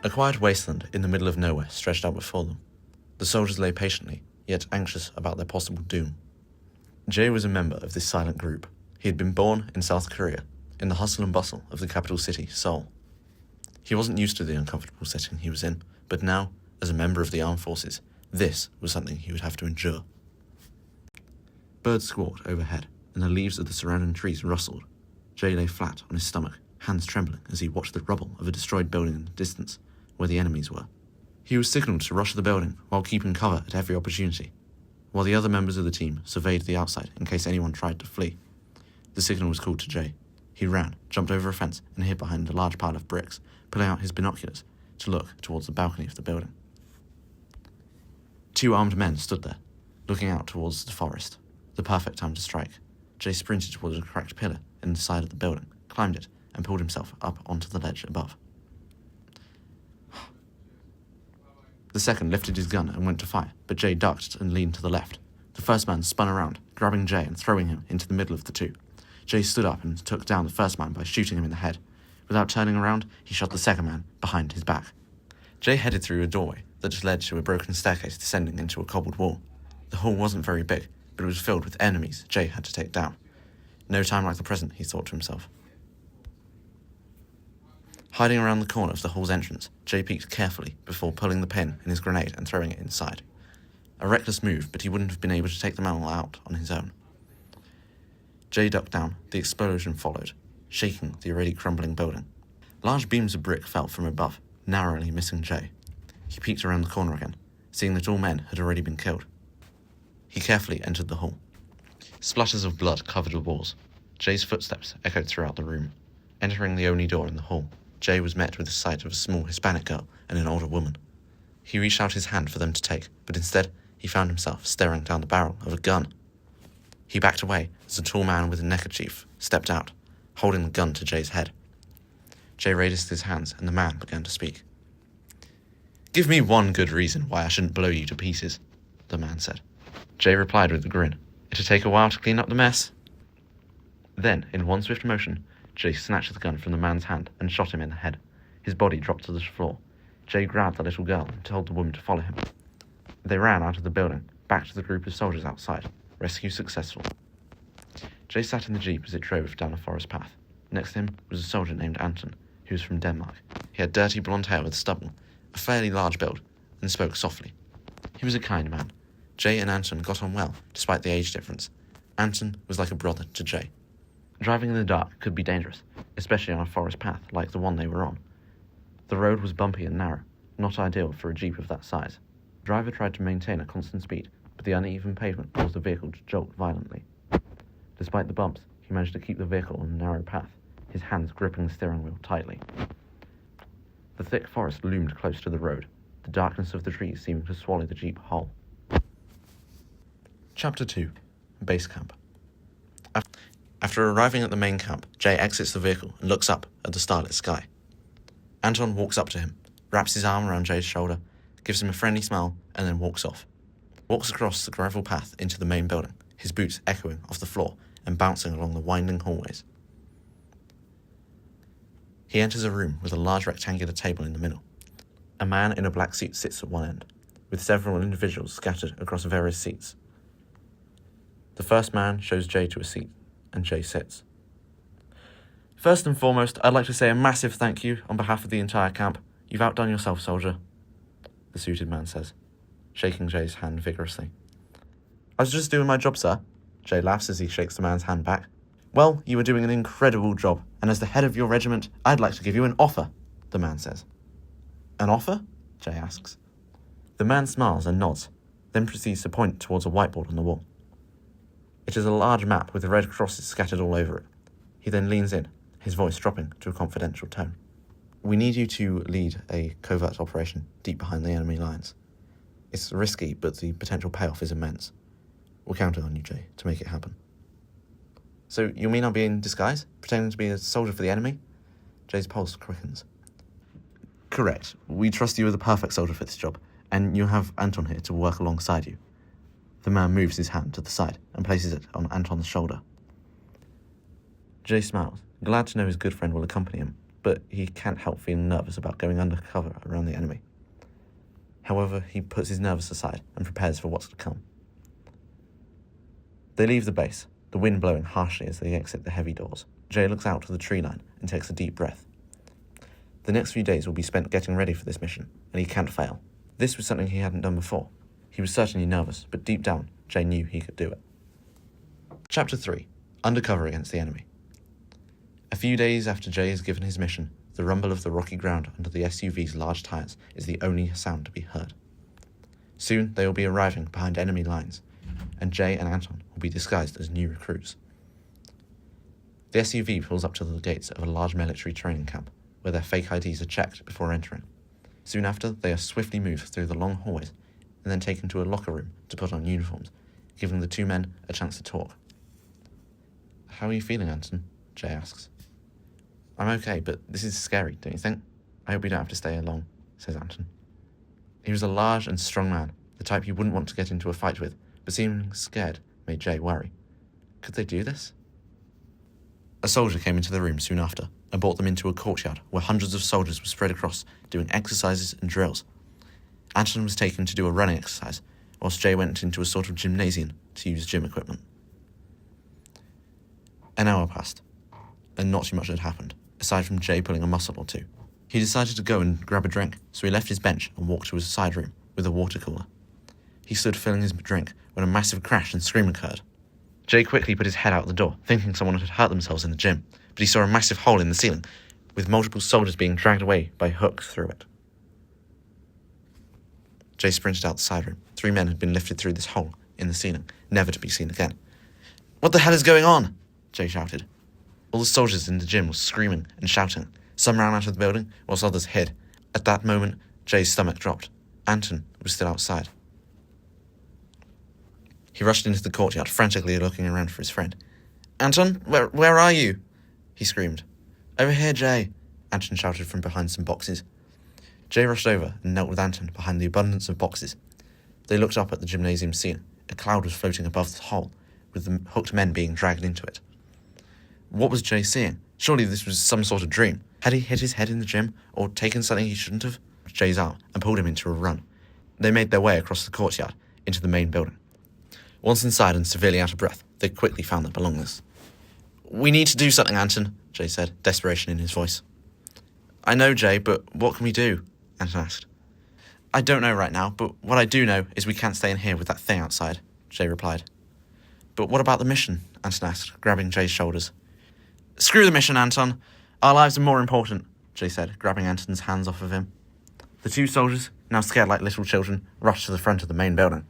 A quiet wasteland in the middle of nowhere stretched out before them. The soldiers lay patiently, yet anxious about their possible doom. Jay was a member of this silent group. He had been born in South Korea, in the hustle and bustle of the capital city, Seoul. He wasn't used to the uncomfortable setting he was in, but now, as a member of the armed forces, this was something he would have to endure. Birds squawked overhead, and the leaves of the surrounding trees rustled. Jay lay flat on his stomach, hands trembling as he watched the rubble of a destroyed building in the distance, where the enemies were. He was signalled to rush the building while keeping cover at every opportunity, while the other members of the team surveyed the outside in case anyone tried to flee. The signal was called to Jay. He ran, jumped over a fence, and hid behind a large pile of bricks, pulling out his binoculars to look towards the balcony of the building. 2 armed men stood there, looking out towards the forest. The perfect time to strike. Jay sprinted towards a cracked pillar in the side of the building, climbed it, and pulled himself up onto the ledge above. The second lifted his gun and went to fire, but Jay ducked and leaned to the left. The first man spun around, grabbing Jay and throwing him into the middle of the two. Jay stood up and took down the first man by shooting him in the head. Without turning around, he shot the second man behind his back. Jay headed through a doorway that just led to a broken staircase descending into a cobbled wall. The hall wasn't very big, but it was filled with enemies Jay had to take down. No time like the present, he thought to himself. Hiding around the corner of the hall's entrance, Jay peeked carefully before pulling the pin in his grenade and throwing it inside. A reckless move, but he wouldn't have been able to take them all out on his own. Jay ducked down. The explosion followed, shaking the already crumbling building. Large beams of brick fell from above, narrowly missing Jay. He peeked around the corner again, seeing that all men had already been killed. He carefully entered the hall. Splashes of blood covered the walls. Jay's footsteps echoed throughout the room. Entering the only door in the hall, Jay was met with the sight of a small Hispanic girl and an older woman. He reached out his hand for them to take, but instead he found himself staring down the barrel of a gun. He backed away as a tall man with a neckerchief stepped out, holding the gun to Jay's head. Jay raised his hands and the man began to speak. "Give me one good reason why I shouldn't blow you to pieces," the man said. Jay replied with a grin. "It'll take a while to clean up the mess." Then, in one swift motion, Jay snatched the gun from the man's hand and shot him in the head. His body dropped to the floor. Jay grabbed the little girl and told the woman to follow him. They ran out of the building, back to the group of soldiers outside. Rescue successful. Jay sat in the jeep as it drove down a forest path. Next to him was a soldier named Anton, who was from Denmark. He had dirty blonde hair with stubble, a fairly large build, and spoke softly. He was a kind man. Jay and Anton got on well, despite the age difference. Anton was like a brother to Jay. Driving in the dark could be dangerous, especially on a forest path like the one they were on. The road was bumpy and narrow, not ideal for a jeep of that size. The driver tried to maintain a constant speed, but the uneven pavement caused the vehicle to jolt violently. Despite the bumps, he managed to keep the vehicle on the narrow path, his hands gripping the steering wheel tightly. The thick forest loomed close to the road, the darkness of the trees seeming to swallow the jeep whole. Chapter 2. Base Camp. After arriving at the main camp, Jay exits the vehicle and looks up at the starlit sky. Anton walks up to him, wraps his arm around Jay's shoulder, gives him a friendly smile, and then walks off. Walks across the gravel path into the main building, his boots echoing off the floor and bouncing along the winding hallways. He enters a room with a large rectangular table in the middle. A man in a black suit sits at one end, with several individuals scattered across various seats. The first man shows Jay to a seat, and Jay sits. "First and foremost, I'd like to say a massive thank you on behalf of the entire camp. You've outdone yourself, soldier," the suited man says, shaking Jay's hand vigorously. "I was just doing my job, sir." Jay laughs as he shakes the man's hand back. "Well, you were doing an incredible job, and as the head of your regiment, I'd like to give you an offer," the man says. "An offer?" Jay asks. The man smiles and nods, then proceeds to point towards a whiteboard on the wall. It is a large map with red crosses scattered all over it. He then leans in, his voice dropping to a confidential tone. "We need you to lead a covert operation deep behind the enemy lines. It's risky, but the potential payoff is immense. We're counting on you, Jay, to make it happen." "So you mean I'll be in disguise, pretending to be a soldier for the enemy?" Jay's pulse quickens. "Correct. We trust you are the perfect soldier for this job, and you have Anton here to work alongside you." The man moves his hand to the side and places it on Anton's shoulder. Jay smiles, glad to know his good friend will accompany him, but he can't help feeling nervous about going undercover around the enemy. However, he puts his nerves aside and prepares for what's to come. They leave the base, the wind blowing harshly as they exit the heavy doors. Jay looks out to the tree line and takes a deep breath. The next few days will be spent getting ready for this mission, and he can't fail. This was something he hadn't done before. He was certainly nervous, but deep down, Jay knew he could do it. Chapter 3. Undercover against the enemy. A few days after Jay has given his mission, the rumble of the rocky ground under the SUV's large tyres is the only sound to be heard. Soon they will be arriving behind enemy lines, and Jay and Anton will be disguised as new recruits. The SUV pulls up to the gates of a large military training camp, where their fake IDs are checked before entering. Soon after, they are swiftly moved through the long hallways and then taken to a locker room to put on uniforms, giving the two men a chance to talk. "How are you feeling, Anton?" Jay asks. "I'm okay, but this is scary, don't you think? I hope we don't have to stay here long," says Anton. He was a large and strong man, the type you wouldn't want to get into a fight with, but seeming scared made Jay worry. Could they do this? A soldier came into the room soon after and brought them into a courtyard where hundreds of soldiers were spread across, doing exercises and drills. Anton was taken to do a running exercise, whilst Jay went into a sort of gymnasium to use gym equipment. An hour passed, and not too much had happened, aside from Jay pulling a muscle or two. He decided to go and grab a drink, so he left his bench and walked to his side room with a water cooler. He stood filling his drink when a massive crash and scream occurred. Jay quickly put his head out the door, thinking someone had hurt themselves in the gym, but he saw a massive hole in the ceiling, with multiple soldiers being dragged away by hooks through it. Jay sprinted out the side room. 3 men had been lifted through this hole in the ceiling, never to be seen again. "What the hell is going on?" Jay shouted. All the soldiers in the gym were screaming and shouting. Some ran out of the building, whilst others hid. At that moment, Jay's stomach dropped. Anton was still outside. He rushed into the courtyard, frantically looking around for his friend. "Anton, where are you?" he screamed. "Over here, Jay," Anton shouted from behind some boxes. Jay rushed over and knelt with Anton behind the abundance of boxes. They looked up at the gymnasium ceiling. A cloud was floating above the hole, with the hooked men being dragged into it. What was Jay seeing? Surely this was some sort of dream. Had he hit his head in the gym, or taken something he shouldn't have? Jay's arm and pulled him into a run. They made their way across the courtyard into the main building. Once inside and severely out of breath, they quickly found their belongings. "We need to do something, Anton," Jay said, desperation in his voice. "I know, Jay, but what can we do?" Anton asked. "I don't know right now, but what I do know is we can't stay in here with that thing outside," Jay replied. "But what about the mission?" Anton asked, grabbing Jay's shoulders. "Screw the mission, Anton. Our lives are more important," Jay said, grabbing Anton's hands off of him. The 2 soldiers, now scared like little children, rushed to the front of the main building.